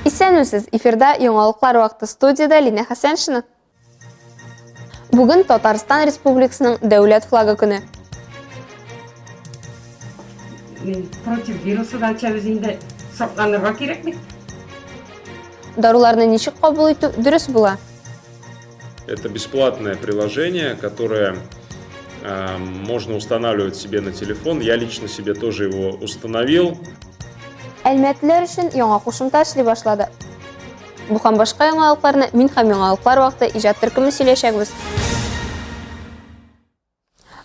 Исәнмесез, эфирда яңалыклар вакыты, студияда Лина Хәсәншина. Бүген Татарстан Республикасының дәүләт флагы көне. Против вируса чәбезендә сакланырга кирәкме? Даруларны ничек кабул итү дөрес була? Это бесплатное приложение, которое можно устанавливать себе на телефон. Я лично себе тоже его установил. Әлмәтләр өчен яңа кушымта эшли башлады. Бу һәм башка яңалыкларны мин һәм яңалыклар вакыты иҗат төркеме сөйләшәбез.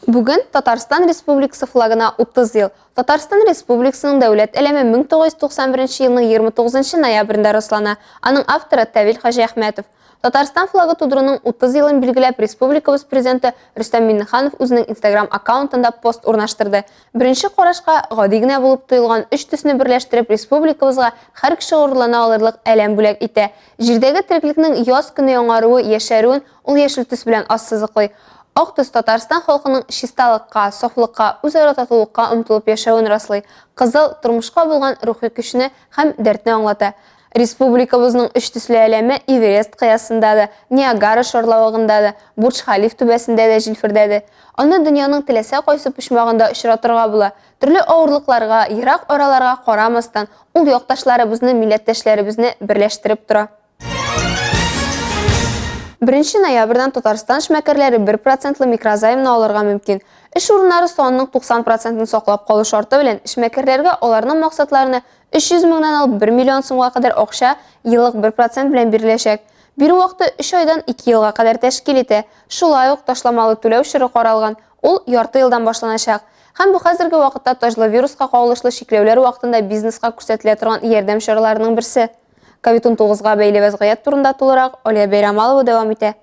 Бүген Татарстан Республикасы флагына 30 ел. Татарстан Республикасының дәүләт әлеме 1991 елның 29 ноябрендә раслана. Аның авторы Тавил Хаҗи Әхмәтов. Татарстан флагы тудыруның 30 елын билгеләп Республикабыз президенты Рөстәм Миңнеханов үзенең Instagram аккаунтында пост урнаштырды. Беренче карашка гади генә булып тоелган 3 төсне берләштереп республикабызга һәр кеше гурлана алырлык әлем бүләк итә. Җирдәге тереклекнең яз көне яңаруы, яшәрүен ул яшел төс белән ассызыклый. Ак төс Татарстан халкының чисталыкка, сафлыкка, үзара татулыкка омтылып яшәвен раслый. Кызыл тормышка булган рухи көчне һәм дәртне аңлата. Республикабызның 3 төсле әлеме Эверест кыясындады, Ниагара шарлавыгындады, Бурдж-Халиф түбәсендә дә җилфердәде. Аны дөньяның теләсә кайсы почмагында очратырга була. Төрле авырлыкларга, ерак араларга карамастан, ул якташларыбызны, милләттәшләребезне берләштереп тора. 1 ноябрьдән Татарстан эшмәкәрләре 1% микрозаймны алырга мөмкин. Эш урыннары санының 90%-ын саклап калу шарты белән эшмәкәрләргә аларның максатларны 300 меңнән алып 1 миллион сумга кадәр акча еллык 1% белән биреләчәк. Бирү вакыты 3 айдан 2 елга кадәр тәшкил итә. Шулай ук ташламалы түләү чоры каралган. Ул ярты елдан башланачак. Һәм бу хәзерге вакытта таҗлы вируска кагылышлы шикләүләр вакытында бизнеска күрсәтелә торган ярдәм чараларының берсе. COVID-19-га бәйле вазгыять турында тулырак Алия Бәйрәмалова дәвам итә.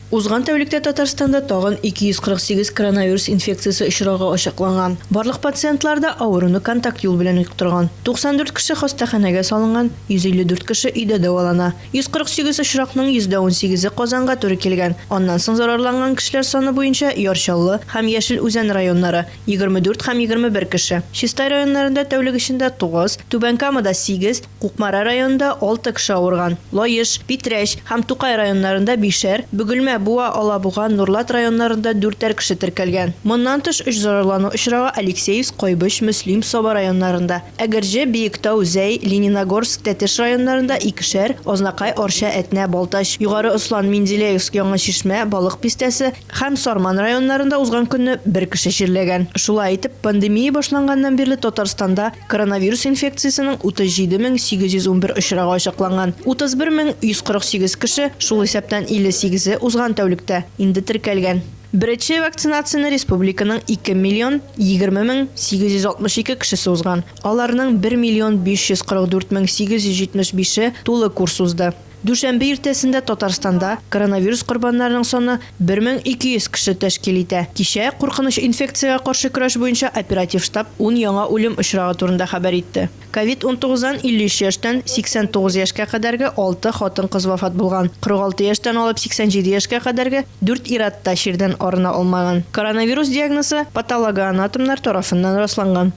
Узган тәүлектә Татарстанда тагын 248 коронавирус инфекциясы очрагы ачыкланган. Барлык пациентларда авыруны контакт юл белән йоктырган. 94 кеше хастаханәгә салынган, 154 кеше өйдә дәвалана. 148 очракның 118-е Казанга туры килгән. Аннан соң зарарланган кешеләр саны буенча Ярчаллы һәм Яшел Үзән районнары 24 һәм 21 кеше. Чистай районнарында тәүлек эчендә 9, Түбән Камада 8, Кукмара районында 6 кеше авырган. Лаеш, Питрәч һәм Тукай районнарында 5-әр, Бөгелмә, Буа, Алабуга, Нурлат районнарында 4 кеше теркәлгән. Моннан тыш эш зарарлану очрагы Алексеевск, Койбыш, Мөслим, Саба районнарында. Әгәрҗе, Биектау, Зәй, Лениногорск, Тәтеш районнарында 2-шәр, Азнакай, Арча, Әтнә, Балтач, Югары Ослан, Менделеевск, Яңа Чишмә, Балык пистәсе һәм Сарман районнарында узган көнне 1 кеше җирләгән. Шулай итеп, пандемия башланганнан бирле Татарстанда коронавирус инфекциясының 37811 очрагы ачыкланган. 31148 кеше, шул исәптән 58-е узган тәүлектә инде теркәлгән. Беренче вакцинацияны республиканың 2 миллион 20 мең 862 кешесе узган. Аларның 1 миллион 544 мең 875-е тулы курс узды. Дүшәмбе иртәсендә Татарстанда коронавирус корбаннарының саны 1200 кеше тәшкил итә. Кичә куркыныч инфекциягә каршы көрәш буенча оператив штаб 10 яңа үлем очрагы турында хәбәр итте. COVID-19-дан 53 яшьтән 89 яшькә кадәрге 6 хатын-кыз вафат булган. 46 яшьтән алып 87 яшькә кадәрге 4 ир-ат таширдан арына алмаган. Коронавирус диагнозы патологоанатомнар тарафыннан расланган.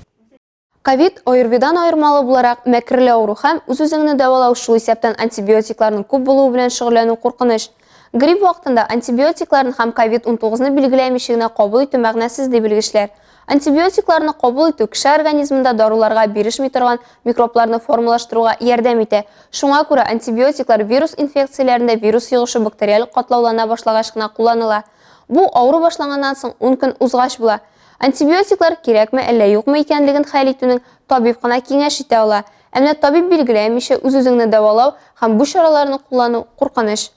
COVID аюрведан аермалы буларак мәкерле авыру һәм үз-үзеңне дәвалау шул исәптән антибиотикларның күп булуы белән шөгыльләнү куркыныч. Грипп вакытында антибиотикларны һәм COVID-19-ны билгеләмичегенә кабул итү мәгънәсез дип белгечләр. Антибиотикларны кабул итү кеше организмында даруларга бирешми торган микробларны формалаштыруга ярдәм итә. Шуңа күрә антибиотиклар вирус инфекцияләрендә вирус йогышы бактериаль катлаулана башлагач кына кулланыла. Бу авыру башланганнан соң 10 көн узгач була. Антибиотиклар кирәкме әллә юкмы икәнлеген хәл итүнең табиб кына киңәш итә ала. Әмма табиб билгеләмичә үз-үзеңне дәвалау һәм бу чараларны куллану куркыныч.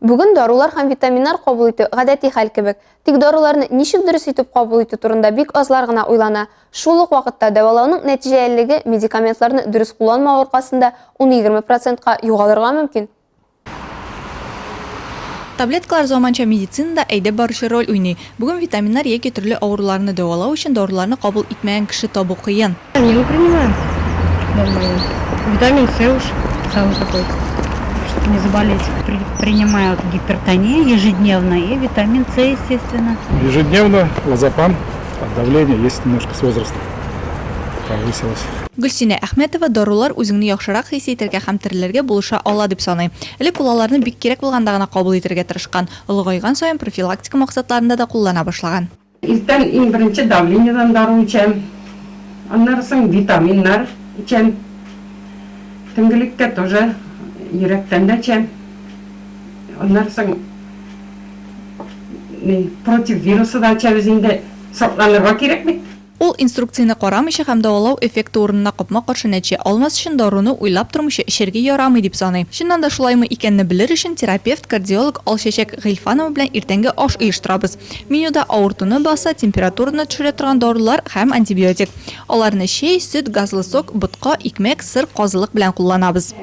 Бүген дарулар һәм витаминнар кабул итү гадәти хәл кебек. Тик даруларны ничек дөрес итеп кабул итү турында бик азлар гына уйлана. Шул ук вакытта дәвалауның нәтиҗәлелеге медикаментларны дөрес кулланмау аркасында 10-20%-ка югалырга мөмкин. Таблеткалар заманча медицинада әйдәп баручы роль уйный. Бүген витаминнар яки төрле авыруларны дәвалау өчен даруларны кабул итмәгән кеше табу кыен. Не принимаю. Нормально. Витамин С уж самый такой, чтобы не заболеть. Принимаю гипертонию ежедневно и витамин С, естественно. Ежедневно лазапам, давление есть немножко с возрастом. повысилось. Гөлсинә Әхмәтова дарулар үзеңне яхшырак хис итәргә һәм тереләргә булыша ала дип саный. Элек ул аларны бик кирәк булганда гына кабул итәргә тырышкан. Олыгайган саен профилактика максатларында да куллана башлаган. Илтән иң беренче давлениедан дару ичәм. Аннан соң витаминнар ичәм. Төнгелеккә тоже йөрәктән дә ичәм. Аннан соң против вирусы да ичәбез инде. Сакланырга кирәк бит. Ул инструкцияны карамыйча һәм давалау эффекты урынына капма каршы нәтиҗә алмас өчен даруны уйлап тормыйча эчәргә ярамый дип саный. Чыннан да шулаймы икәнне белер өчен терапевт, кардиолог Алчәчәк Гыйльфанова белән иртәнге аш оештырабыз. Менюда авыртуны баса, температураны төшерә торган дарулар һәм антибиотик. Аларны чәй, сөт, газлы сок, ботка, икмәк, сыр, казылык белән кулланабыз.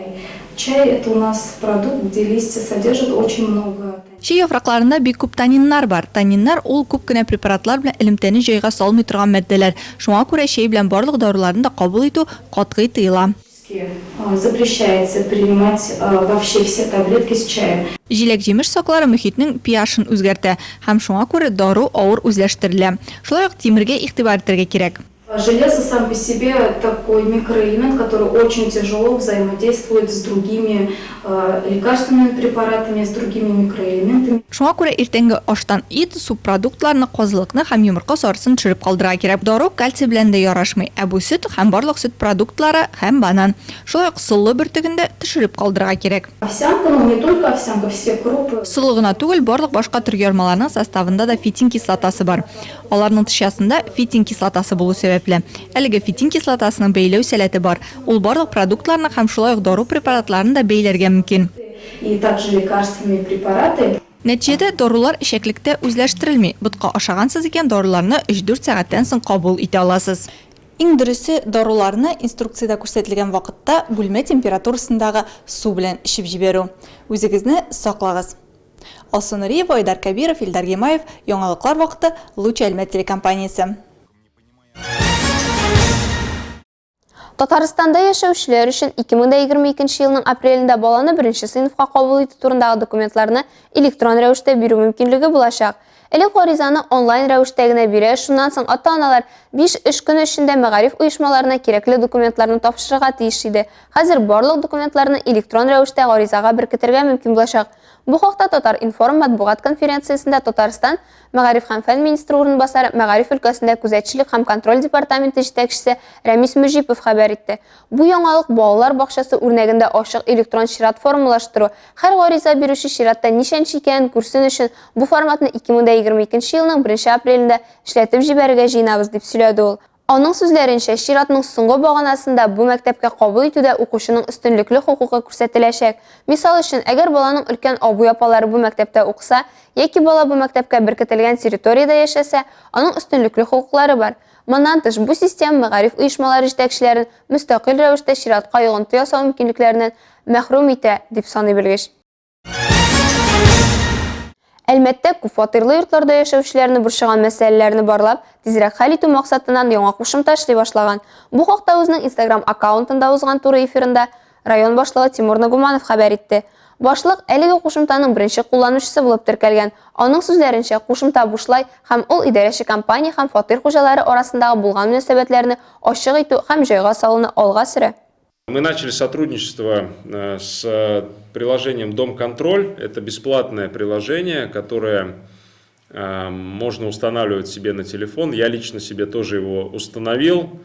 Чай – это у нас продукт, где листья содержат очень много. Чәй яфракларында бик күп таниннар бар. Таниннар ул күп кенә препаратлар белән элемтәне җайга салмый торган матдәләр. Шуңа күрә чәй белән барлык даруларны да кабул итү катгый тыела. Запрещается принимать вообще все таблетки с чаем. Җиләк-җимеш соклары мөхитнең pH-ын үзгәртә һәм шуңа күрә дару авыр үзләштерелә. Шулай ук тимергә игътибар итәргә кирәк. Железо сам по себе такой микроэлемент, который очень тяжело взаимодействует с другими лекарственными препаратами, с другими микроэлементами. Шуңа күрә иртәнге аштан ит, субпродуктларны, казылыкны һәм йомырка сарысын төшереп калдырга кирәк. Дару кальций белән дә ярашмый. Ә бу сөт һәм барлык сөт продуктлары һәм банан. Шулай ук солы бөртегендә төшереп калдырга кирәк. Овсянка, но не только овсянка, все крупы. Солы гына түгел, барлык башка төр ярмаларның составында да фитин кислотасы бар. Аларның тышчасында фитин кислотасы булу сәбәпле. Әлеге фитин кислотасының бәйләү сәләте бар. Ул барлык продуктларны һәм шулай ук дару препаратларын да бәйләргә мөмкин. И также лекарственные препараты. Нәтиҗәдә дарулар эчәклектә үзләштерелми. Ботка ашагансыз икән даруларны 3-4 сәгатьтән соң кабул итә аласыз. Иң дөресе даруларны инструкциядә күрсәтелгән вакытта бүлмә температурасындагы су белән эчеп җибәрү. Үзегезне саклагыз. Алсу Нуриева, Айдар Кабиров, Илдар Гемаев, яңалыклар вакыты, Луч Әлмәт телекомпаниясе. Татарстанда яшәүчеләр өчен 2022 елның апрелендә баланы 1нче сыйныфка кабул итү турындагы документларны электрон рәвештә бирү мөмкинлеге булачак. Элек гаризаны онлайн рәвештә генә бирә, шуннан соң ата-аналар 5 эш көне эчендә мәгариф оешмаларына кирәкле документларны тапшырырга тиеш иде. Хәзер барлык документларны электрон рәвештә гаризага беркетергә мөмкин булачак. Бу хакта Татар информ матбугат конференциясендә Татарстан Мәгариф һәм фән министры урынбасары, Мәгариф өлкәсендә күзәтчелек һәм контроль департаменты җитәкчесе Рәмис Мөҗипов хәбәр итте. Бу яңалык балалар бакчасы үрнәгендә ачык электрон чират формалаштыру. Һәр гариза бирүче чиратта ничәнче икәнен күрсен өчен бу форматны 2022 елның 1 апрелендә эшләтеп җибәрергә җыенабыз дип сөйләде ул. Аның сүзләренчә, чиратның соңгы баганасында бу мәктәпкә кабул итүдә укучының өстенлекле хукукы күрсәтеләчәк. Мисал өчен, әгәр баланың өлкән абый-апалары бу мәктәптә укыса, яки бала бу мәктәпкә беркетелгән территориядә яшәсә, аның өстенлекле хукуклары бар. Моннан тыш, бу система мәгариф оешмалары җитәкчеләрен мөстәкыйль рәвештә чиратка йогынты ясау мөмкинлекләреннән мәхрүм итә, дип саный белгеч. Әлбәттә, күп фатирлы йортларда яшәүчеләрне борчыган мәсьәләләрне барлап, тизрәк хәл итү максатыннан яңа кушымта эшли башлаган. Бу хакта үзенең Instagram аккаунтында узган туры эфирында район башлыгы Тимур Нагуманов хәбәр итте. Башлык әлеге кушымтаның беренче кулланучысы булып теркәлгән. Аның сүзләренчә, кушымта бушлай һәм ул идарәче компания һәм фатир хуҗалары арасындагы булган мөнәсәбәтләрне ачык итү һәм җайга салуны алга сөрә. Мы начали сотрудничество с приложением Дом Контроль. Это бесплатное приложение, которое можно устанавливать себе на телефон. Я лично себе тоже его установил.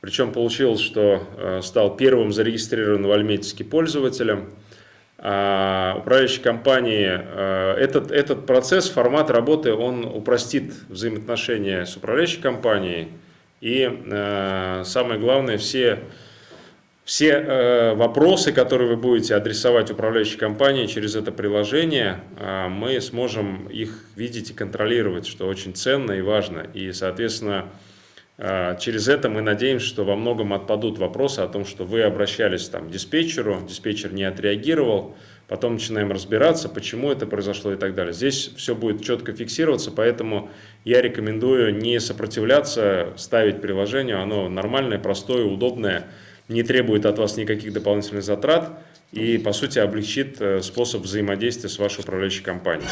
Причем получилось, что стал первым зарегистрированным в Альметьевске пользователем. Управляющей компании этот процесс, формат работы, он упростит взаимоотношения с управляющей компанией. И самое главное, все вопросы, которые вы будете адресовать управляющей компании через это приложение, мы сможем их видеть и контролировать, что очень ценно и важно. И, соответственно, через это мы надеемся, что во многом отпадут вопросы о том, что вы обращались к диспетчеру, диспетчер не отреагировал, потом начинаем разбираться, почему это произошло и так далее. Здесь все будет четко фиксироваться, поэтому я рекомендую не сопротивляться, ставить приложение, оно нормальное, простое, удобное, не требует от вас никаких дополнительных затрат и, по сути, облегчит способ взаимодействия с вашей управляющей компанией.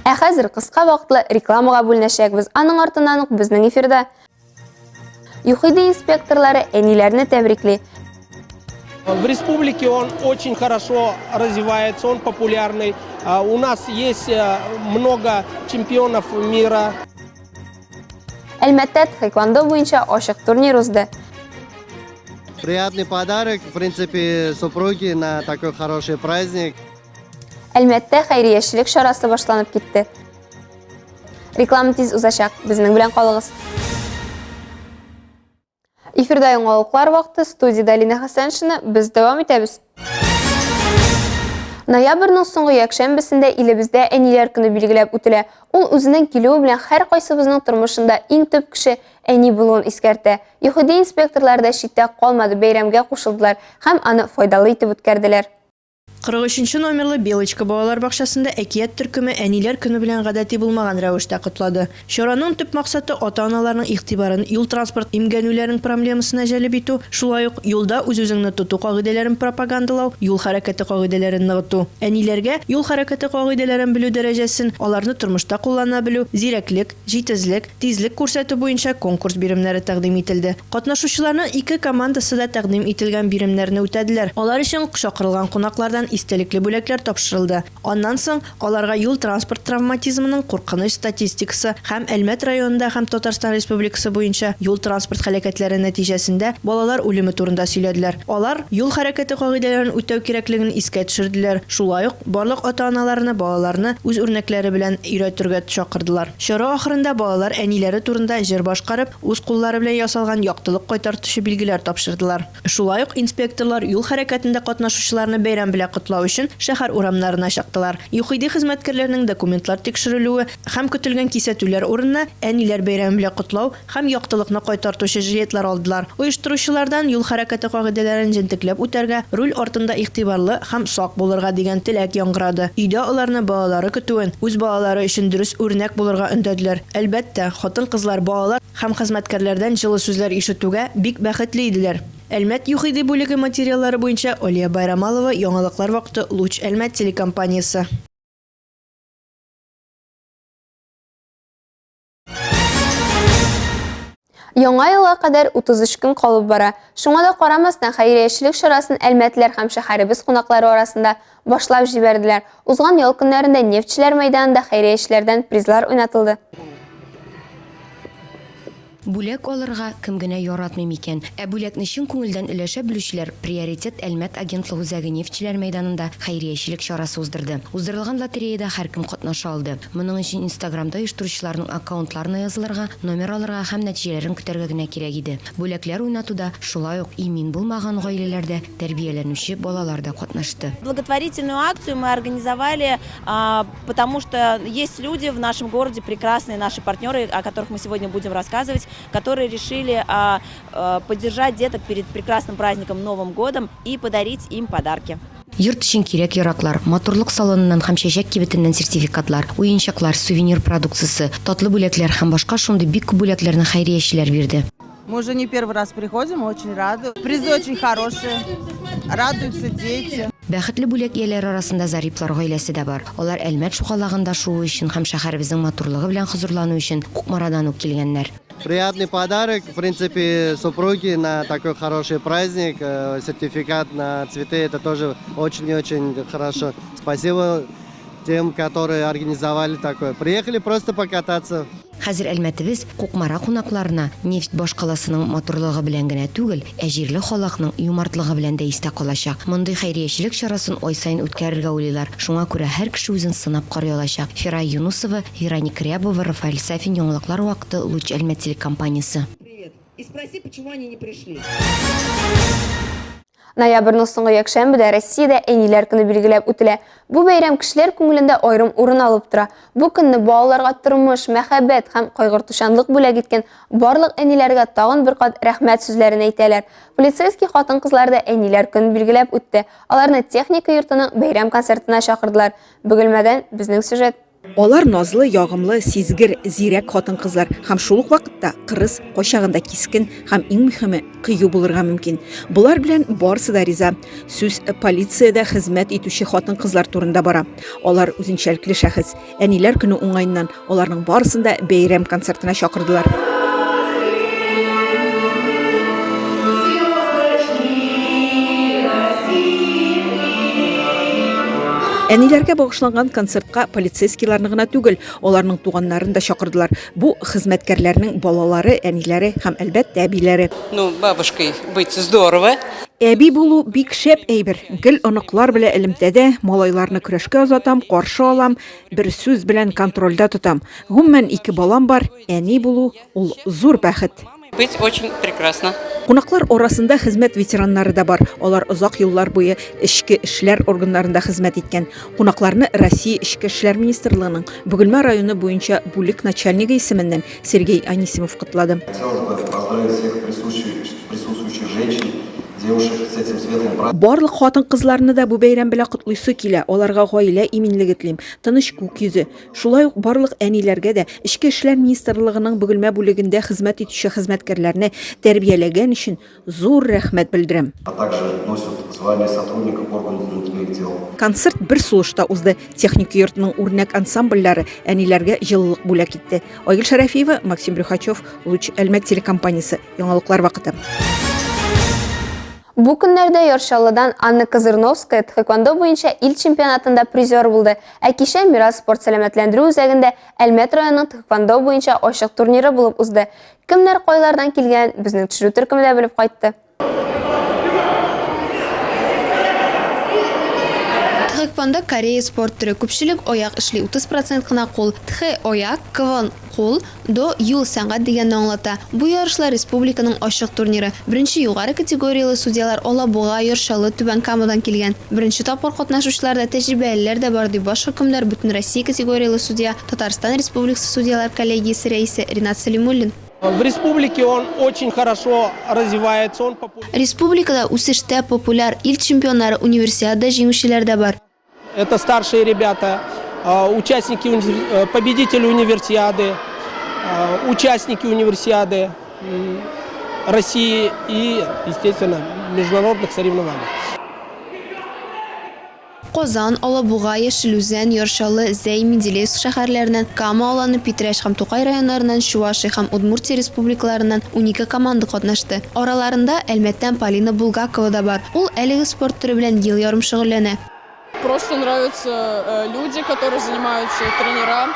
Ә хәзер кыска вакытлы рекламага бүленәчәкбез. Аның артыннан ук безнең эфирда ЮХИДИ инспекторлары әниләрне тәбрикли. В республике он очень хорошо развивается, он популярный. У нас есть много чемпионов мира. Әлмәттә тхэквондо буенча ашык турнир узды. Приятный подарок, в принципе, супруге на такой хороший праздник. Әлмәттә хәйриячелек чарасы башланып китте. Реклама тиз узачак. Безнең белән калыгыз. Эфирдә яңалыклар вакыты, студияда Алина Хәсәншина, без дәвам итәбез. Ноябрьнең соңгы якшәмбесендә илебездә әниләр көне билгеләп үтелә. Ул үзенең килүе белән һәр кайсыбызның тормышында иң төп кеше әни булуын искәртә. ЮХИДИ инспекторлары да читтә калмады, бәйрәмгә кушылдылар һәм аны файдалы итеп үткәрделәр. 43 номерлы Белочка балалар бакчасында әкият төркеме әниләр көне белән гадәти булмаган рәвештә котлады. Чараның төп максаты ата-аналарның игътибарын юл транспорт имгәнүләренең проблемасына җәлеп итү, шулай ук юлда үз-үзеңне тоту кагыйдәләрен пропагандалау, юл хәрәкәте кагыйдәләрен ныгыту. Әниләргә юл хәрәкәте кагыйдәләрен белү дәрәҗәсен, аларны тормышта куллана белү, зирәклек, җитезлек, тизлек күрсәтү буенча конкурс биремнәре тәкъдим ителде. Катнашучыларның 2 командасы да тәкъдим ителгән биремнәрне үтәделәр. Алар өчен чакырылган кунаклардан истәлекле бүләкләр тапшырылды. Аннан соң аларга юл транспорт травматизмының куркыныч статистикасы һәм Әлмәт районында һәм Татарстан Республикасы буенча юл транспорт һәлакәтләре нәтиҗәсендә балалар үлеме турында сөйләделәр. Алар юл хәрәкәте кагыйдәләрен үтәү кирәклеген искә төшерделәр. Шулай ук барлык ата-аналарны балаларны үз үрнәкләре белән өйрәтергә чакырдылар. Чара ахырында балалар әниләре турында җыр башкарып, үз куллары белән ясалган яктылык кайтартучы билгеләр тапшырдылар. Шулай ук инспекторлар юл хәрәкәтендә катнашучыларны бәйрәм белән котлау өчен шәһәр урамнарына чыктылар. ЮХИДИ хезмәткәрләренең документлар тикшерелүе һәм көтелгән кисәтүләр урынына әниләр бәйрәме белән котлау һәм яктылыкны кайтартучы җыетлар алдылар. Оештыручылардан юл хәрәкәте кагыйдәләрен җентекләп үтәргә, руль артында игътибарлы һәм сак булырга дигән теләк яңгырады. Өйдә аларны балалары көтүен, үз балалары өчен дөрес үрнәк булырга өндәделәр. Әлбәттә, хатын-кызлар, балалар һәм хезмәткәрләрдән җылы сүзләр ишетүгә бик бәхетле иделәр. Әлмәт ЮХИДИ бүлеге материаллары буенча Олия Байрамалова, яңалыклар вакыты, Луч Әлмәт телекомпаниясе. Яңа елга кадәр 33 көн калып бара. Шуңа да карамастан хәйриячелек чарасын Әлмәтләр һәм шәһәребез кунаклары арасында башлап җибәрделәр. Узган ял көннәрендә нефтчеләр мәйданында хәйриячеләрдән призлар уйнатылды. Бүләк алырга кем генә яратмый микән? Бүләкне чын күңелдән өләшә белүчеләр приоритет Әлмәт агентлыгы үзәге нефтчеләр мәйданында хәйриячелек чарасы уздырды. Уздырылган лотереяда һәркем катнаша алды. Моның өчен Инстаграмда оештыручыларның аккаунтларына язылырга, номер алырга һәм нәтиҗәләрен көтәргә генә кирәк иде. Бүләкләр уйнатуда шулай ук имин булмаган гаиләләрдә тәрбияләнүче балалар да катнашты. Благотворительную акцию мы организовали, потому что есть люди в нашем городе, прекрасные наши партнеры, о которых мы сегодня будем рассказывать, которые решили поддержать деток перед прекрасным праздником Новым годом и подарить им подарки. Йорт өчен кирәк яраклар, моторлык салоныннан һәм чәчәк кибетеннән сертификатлар, уенчаклар, сувенир продукциясе, татлы бүләкләр һәм башка шундый бик күп бүләкләрне хәйриячеләр бирде. Мы уже не первый раз приходим, очень рады. Призы очень хорошие, радуются дети. Бәхетле бүләк ияләре арасында Зариплар гаиләсе дә бар. Алар Әлмәт шугалагында шуы өчен һәм шәһәребезнең матурлыгы белән хозурлану өчен Кукмарадан ук килгәннәр. Приятный подарок, в принципе, супруге на такой хороший праздник. Сертификат на цветы, это тоже очень и очень хорошо. Спасибо тем, которые организовали такое. Приехали просто покататься. Хәзер Әлмәтебез Кукмара кунакларына нефть башкаласының матурлыгы белән генә түгел, җирле халыкның юмартлыгы белән дә истә калачак. Мондый хәйриячелек чарасын ай сайын үткәрергә уйлыйлар. Шуңа күрә һәр кеше үзен сынап карый алачак. Фирай Юнусова, Вероника Рябова, Рафаэль Сафин, яңалыклар вакыты, Луч Әлмәт телекомпаниясе. Привет. И спроси, почему они не пришли. Ноябрьнең соңгы якшәмбедә Россиядә әниләр көне билгеләп үтелә. Бу бәйрәм кешеләр күңелендә аерым урын алып тора. Бу көнне балаларга тормыш, мәхәббәт һәм кайгыртучанлык бүләк иткән барлык әниләргә тагын бер кат рәхмәт сүзләрен әйтәләр. Полицейский хатын-кызлар да әниләр көнен билгеләп үтте. Аларны техника йортының бәйрәм концертына чакырдылар. Бөгелмәдән безнең сюжет. Алар назлы, ягымлы, сизгер, зирәк хатын-кызлар һәм шул ук вакытта кырыс, кайчагында кискен һәм иң мөһиме кыю булырга мөмкин. Булар белән барысы да риза. Сүз полициядә хезмәт итүче хатын-кызлар турында бара. Алар үзенчәлекле шәхес. Әниләр көне уңайыннан аларның барысын да бәйрәм концертына чакырдылар. Әниләргә багышланган концертка полицейскийларны гына түгел, аларның туганнарын да чакырдылар. Бу хезмәткәрләрнең балалары, әниләре һәм әлбәттә әбиләре. Ну, бабушкой быть здорово. Әби булу бик шәп әйбер. Гел оныклар белән элемтәдә, малайларны көрәшкә озатам, каршы алам, бер сүз белән контрольдә тотам. Гомумән 2 балам бар, әни булу ул зур бәхет. Быть очень прекрасно. Кунаклар арасында хезмәт ветераннары да бар. Алар озак еллар буе эчке эшләр органнарында хезмәт иткән. Кунакларны Россия эчке эшләр министрлыгының Бөгелмә районы буенча бүлек начальнигы исеменнән Сергей Анисимов котлады. Хотелось бы поздравить всех присутствующих женщин, девушек с этим светлым праздником. Барлык хатын-кызларны да бу бәйрәм белән котлыйсы килә. Аларга гаилә иминлеге телим, тыныч күк йөзе. Шулай ук барлык әниләргә дә Эчке эшләр министрлыгының Бөгелмә бүлегендә хезмәт итүче хезмәткәрләрне тәрбияләгән өчен зур рәхмәт белдерәм. А также носят звание сотрудников органов внутренних дел. Концерт бер сулышта узды. Техник йортның үрнәк ансамбльләре әниләргә җылылык бүләк итте. Айгөл Шәрәфиева, Максим Брюхачев, Луч Әлмәт телекомпаниясе. Яңалыклар вакыты. Бу көннәрдә Яршалыдан Анна Козырновская тхэквондо буенча ил чемпионатында призер булды. Ә кичә Мирас спорт сәламәтләндерү үзәгендә Әлмәт районының тхэквондо буенча ачык турниры булып узды. Кемнәр кайлардан килгән, безнең төшерү төркемендә белеп кайтты. Тхэквондо Корея спорт түрі күпшілік ояқ ішли 30% қына қол, тхэ ояқ, квон қол, до юл сәңғат деген аңлата. Бу ярышлар республиканың ашық турниры. Бірінші юғары категориялы судьялар Олабуға, Яршалы, Түбән Камадан келген. Бірінші тапқыр қатнашушыларда тәжірибелілер де бар, баш хөкемдар бүтін Россия категориялы судья, Татарстан Республикасы судьялар коллегиясы рәисе Ринат Салимуллин. В республике он очень хорошо развивается, он популярен. Республикада үсештә популяр ил чемпионнары универсиада җиңүчеләр дә бар. Это старшие ребята, участники, победители универсиады, участники универсиады России и, естественно, международных соревнований. Qozan, Олабуға, Яшелүзән, Яршалы, Зәй, Менделеевск шәһәрләреннән, Кама аланы, Питрәш һәм Тукай районнарыннан, Чувашия һәм Удмуртия республикаларыннан 12 команда катнашты. Араларында Әлмәттән Полина Булгакова да бар. Ул әлеге спорт түрі белән ел ярым шөгыльләнә. Просто нравятся люди, которые занимаются, тренера.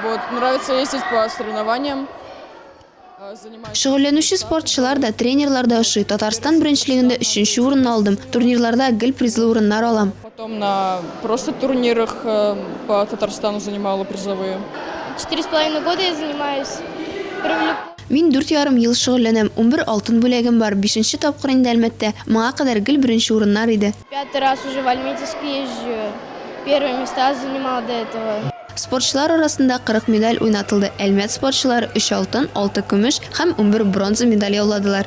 Вот, нравится ездить по соревнованиям. Шөгыльләнүче спортчылар да, тренерлар да ошый. Татарстан беренчелегендә 3нче урынны алдым. Турнирларда гел призлы урыннар алам. Потом на просто турнирах по Татарстану занимала призовые. 4,5 года я занимаюсь. Мин 4 ярым ел шөгыльләнәм. 11 алтын бүләгем бар. 5нче тапкыр инде Әлмәттә. Моңа кадәр гел беренче урыннар иде. 5 раз уже в Альметьевск езжу. Первые места занимала до этого. Спортчылар арасында 40 медаль уйнатылды. Әлмәт спортчылары 3 алтын, 6 көмеш һәм 11 бронза медаль яуладылар.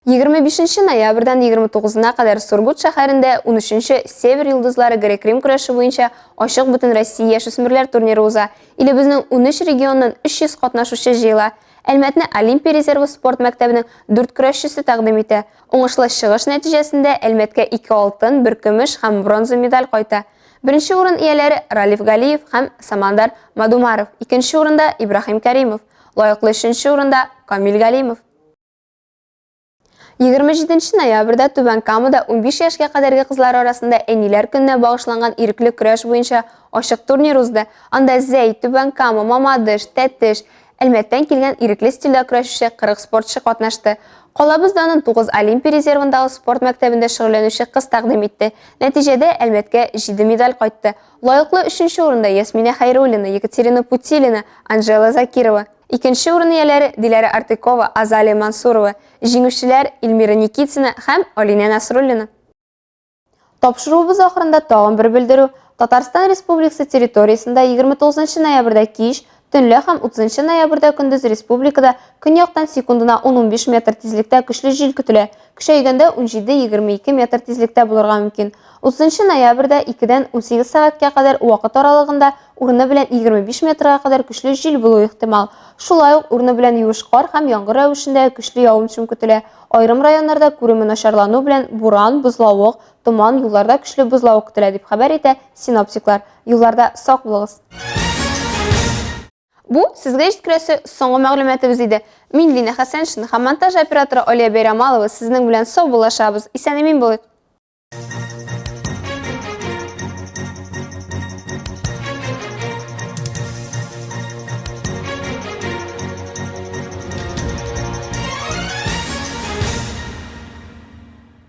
25 ноябрьдән 29-на кадәр Сургут шәһәрендә 13-нче Север йолдызлары грек-рим көрәше буенча ачык бөтен Россия яшүсмерләр турниры уза. Илебезнең 13 регионнан 300 катнашучы җыела. Әлмәтне Олимпия резервы спорт мәктәбенең 4 көрәшчесе тәкъдим итә. Уңышлы чыгыш нәтиҗәсендә Әлмәткә 2 алтын, 1 көмеш һәм бронза медаль кайта. Беренче урын ияләре Ралиф Галиев һәм Самандар Мадумаров. Икенче урында Ибрахим Кәримов. Лаеклы 3нче урында Камил Галимов. 27 ноябрьдә Түбән Камада 15 яшькә кадәрге кызлар арасында әниләр көненә багышланган ирекле көрәш буенча ачык турнир узды. Анда Зәй, Түбән Кама, Мамадыш, Тәтеш, Әлмәттән килгән ирекле стильдә көрәшүче 40 спортчы катнашты. Калабызданың 9 Олимпия резервындагы спорт мәктәбендә шөгыльләнүче кыз тәкъдим итте. Нәтиҗәдә Әлмәткә 7 медаль кайтты. Лаеклы 3нче урында Ясмина Хайруллина, Екатерина Путилина, Анжела Закирова. Икенче урын ияләре Диләрә Артыкова, Азалия Мансурова. Җиңүчеләр Эльмира Никитина һәм Алина Насруллина. Тапшыруыбыз ахырында тагын бер белдерү. Татарстан Республикасы территориясында 29 ноябрьдә кич, төнлә һәм 30 ноябрьдә көндез республикада көньяктан секундына 10-15 метр тизлектә көчле җил көтелә. Көчәйгәндә 17-22 метр тизлектә булырга мөмкин. 30 ноябрьдә 2-дән 18 сәгатькә кадәр вакыт аралыгында урыны белән 25 метрга кадәр көчле җил булуы ихтимал. Шулай ук урыны белән юеш кар һәм яңгыр рәвешендә көчле явым-төшем көтелә. Айрым районнарда күреме начарлану белән буран, бозлавык, туман, юлларда көчле бозлавык көтелә дип хәбәр итә синоптиклар. Юлларда сак булыгыз. Бу сезгә җиткерәсе соңгы мәгълүматыбыз иде. Мин Лина Хәсәншин һәм монтаж операторы Алия Бәйрәмалова сезнең белән сау булашабыз. Исән-имин булыйк.